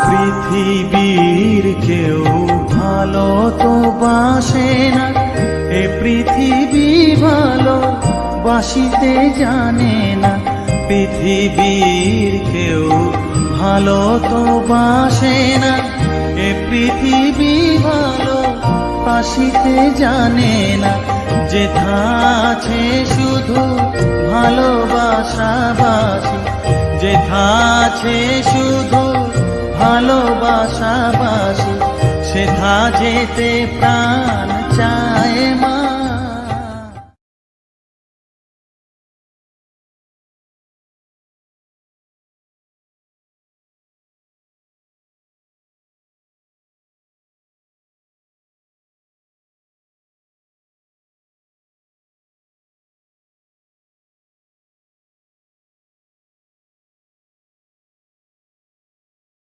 পৃথিবীর কেউ ভালো তো বাসে না, এ পৃথিবী ভালো বাসিতে জানে না। পৃথিবীর কেউ ভালো তো বাসে না, এ পৃথিবী ভালো বাসিতে জানে না। যেথা আছে শুধু ভালোবাসাবাসি, যেথা আছে শুধু ভালোবাসাবাসি, সেথা যেতে প্রাণ চায় মা।